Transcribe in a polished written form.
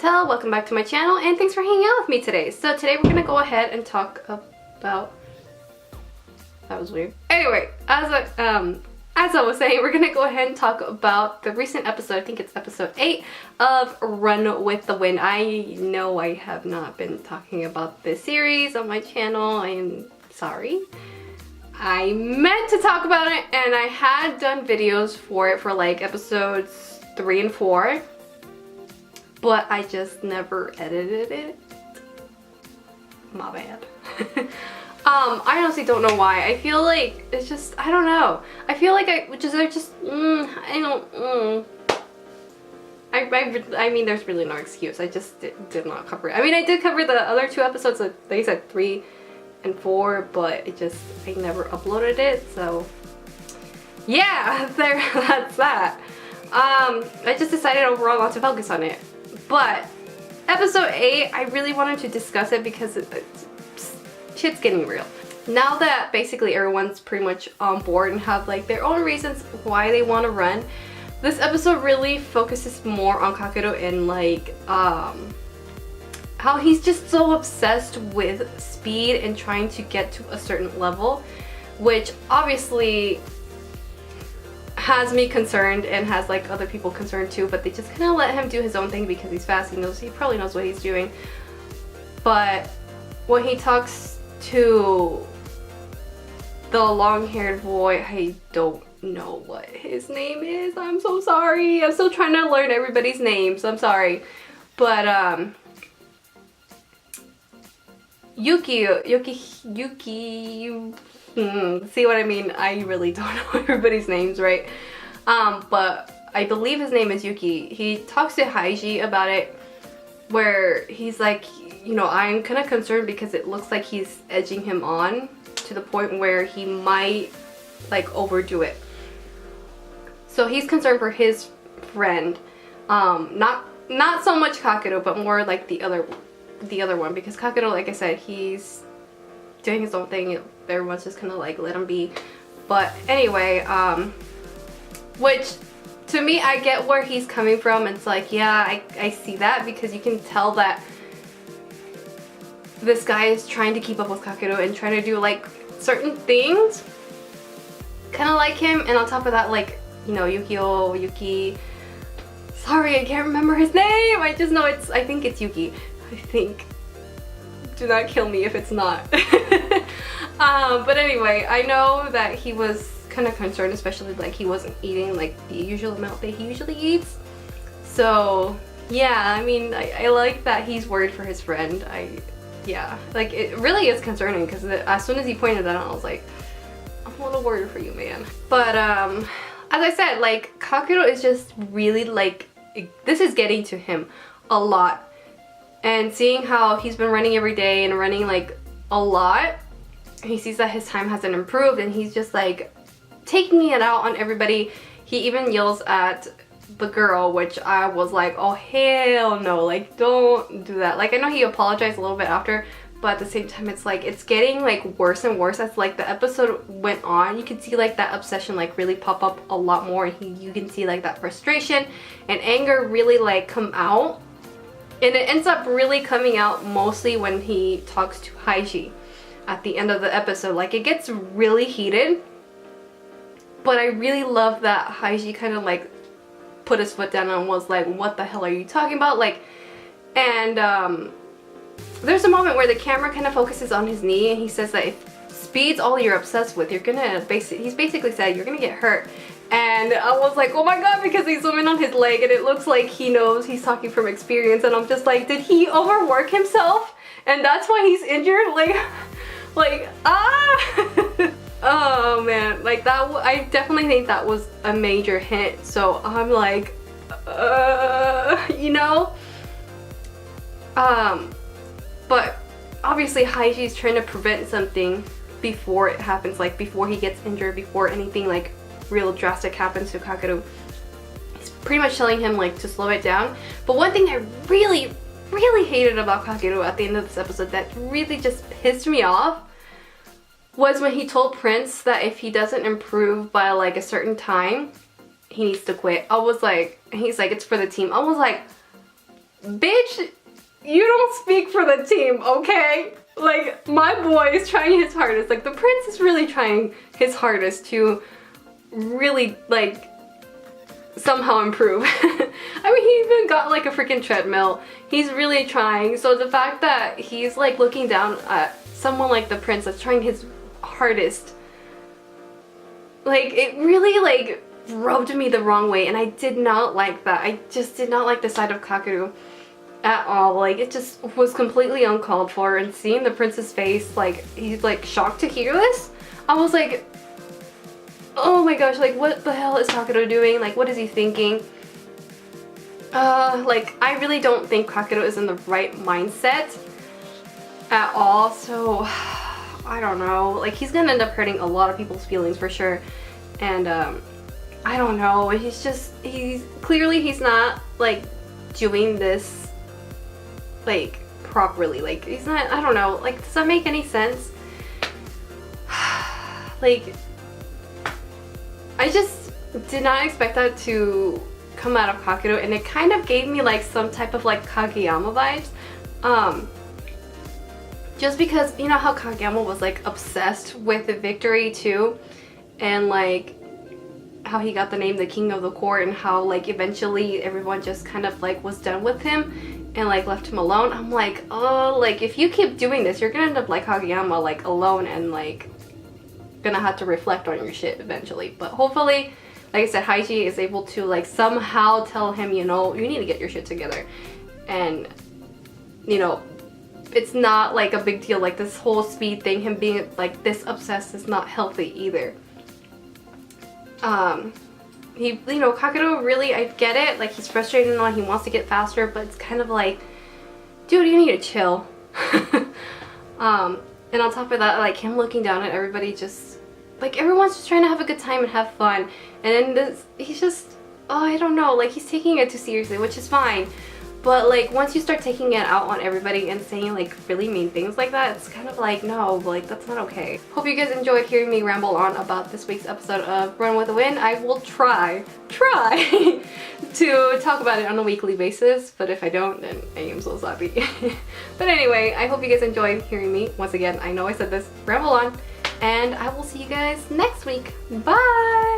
Chantel. Welcome back to my channel and thanks for hanging out with me today. So today we're gonna go ahead and talk about... That was weird. Anyway, as I was saying, we're gonna go ahead and talk about the recent episode, I think it's episode 8 of Run with the Wind. I know I have not been talking about this series on my channel. I am sorry. I meant to talk about it and I had done videos for it for like episodes 3 and 4. But I just never edited it. My bad. I honestly don't know why. I feel like it's just, I don't know. I feel like I mean, there's really no excuse. I just did not cover it. I mean, I did cover the other 2 episodes, like I said, 3 and 4, but it just, I never uploaded it, so yeah, that's that. I just decided overall not to focus on it. But episode 8, I really wanted to discuss it because shit's getting real. Now that basically everyone's pretty much on board and have like their own reasons why they want to run, this episode really focuses more on Kakeru and like how he's just so obsessed with speed and trying to get to a certain level, which obviously has me concerned and has like other people concerned too, but they just kind of let him do his own thing because he's fast. He probably knows what he's doing. But when he talks to the long-haired boy, I don't know what his name is. I'm so sorry. I'm still trying to learn everybody's names. I'm sorry. But Yuki, see what I mean? I really don't know everybody's names, right? But I believe his name is Yuki. He talks to Haiji about it, where he's like, you know, I'm kind of concerned because it looks like he's edging him on to the point where he might like overdo it. So he's concerned for his friend, not so much Kakeru, but more like the other one, because Kakeru, like I said, he's doing his own thing. Everyone's just kind of like let him be. But anyway, which to me, I get where he's coming from. It's like, yeah, I see that, because you can tell that this guy is trying to keep up with Kakeru and trying to do like certain things kind of like him. And on top of that, like, you know, Yuki, sorry, I can't remember his name. I just know I think it's Yuki. I think. Do not kill me if it's not. But anyway, I know that he was kind of concerned, especially like he wasn't eating like the usual amount that he usually eats. So yeah, I mean, I like that he's worried for his friend. Yeah, like it really is concerning, because as soon as he pointed that out, I was like, I'm a little worried for you, man. But as I said, like Kakeru is just really like, this is getting to him a lot. And seeing how he's been running every day and running like a lot, he sees that his time hasn't improved and he's just like taking it out on everybody. He even yells at the girl, which I was like, oh hell no, like don't do that. Like I know he apologized a little bit after, but at the same time it's like it's getting like worse and worse as like the episode went on. You can see like that obsession like really pop up a lot more, and you can see like that frustration and anger really like come out. And it ends up really coming out mostly when he talks to Haiji at the end of the episode. Like it gets really heated, but I really love that Haiji kind of like put his foot down and was like, what the hell are you talking about? Like, and there's a moment where the camera kind of focuses on his knee and he says that if speed's all you're obsessed with, you're gonna he's basically said you're gonna get hurt. And I was like, oh my god, because they zoom in on his leg and it looks like he knows, he's talking from experience. And I'm just like, did he overwork himself? And that's why he's injured? Like ah! Oh man, like that, I definitely think that was a major hint. So I'm like, you know? But obviously Haiji's trying to prevent something before it happens, like before he gets injured, before anything like real drastic happens to Kakeru. He's pretty much telling him like to slow it down. But one thing I really hated about Kakeru at the end of this episode that really just pissed me off was when he told Prince that if he doesn't improve by like a certain time, he needs to quit. I was like, he's like, it's for the team. I was like, bitch, you don't speak for the team, okay? Like, my boy is trying his hardest. Like, the prince is really trying his hardest to really, like, somehow improve. I mean, he even got like a freaking treadmill. He's really trying. So the fact that he's like looking down at someone like the prince that's trying his hardest, like, it really like rubbed me the wrong way, and I did not like that. I just did not like the side of Kakeru at all. Like, it just was completely uncalled for, and seeing the prince's face, like, he's like shocked to hear this, I was like, oh my gosh, like, what the hell is Kakeru doing? Like, what is he thinking? Like, I really don't think Kakeru is in the right mindset at all, so I don't know. Like, he's gonna end up hurting a lot of people's feelings for sure, and I don't know. He's clearly he's not like doing this like properly. Like, he's not, I don't know. Like, does that make any sense? Like, I just did not expect that to come out of Kakeru, and it kind of gave me like some type of like Kageyama vibes. Just because, you know how Kageyama was like obsessed with the victory too, and like how he got the name the King of the Court, and how like eventually everyone just kind of like was done with him and like left him alone. I'm like, oh, like, if you keep doing this, you're gonna end up like Kageyama, like alone and like gonna have to reflect on your shit eventually. But hopefully, like I said, Haiji is able to like somehow tell him, you know, you need to get your shit together, and you know, it's not like a big deal. Like, this whole speed thing, him being like this obsessed, is not healthy either. You know, Kakeru really, I get it, like, he's frustrated and all, he wants to get faster, but it's kind of like, dude, you need to chill. And on top of that, like, him looking down at everybody, just like, everyone's just trying to have a good time and have fun, and then he's just, oh, I don't know, like, he's taking it too seriously, which is fine. But like, once you start taking it out on everybody and saying like really mean things like that, it's kind of like, no, like, that's not okay. Hope you guys enjoyed hearing me ramble on about this week's episode of Run With The Wind. I will try to talk about it on a weekly basis, but if I don't, then I am so sorry. But anyway, I hope you guys enjoyed hearing me. Once again, I know I said this, ramble on, and I will see you guys next week. Bye!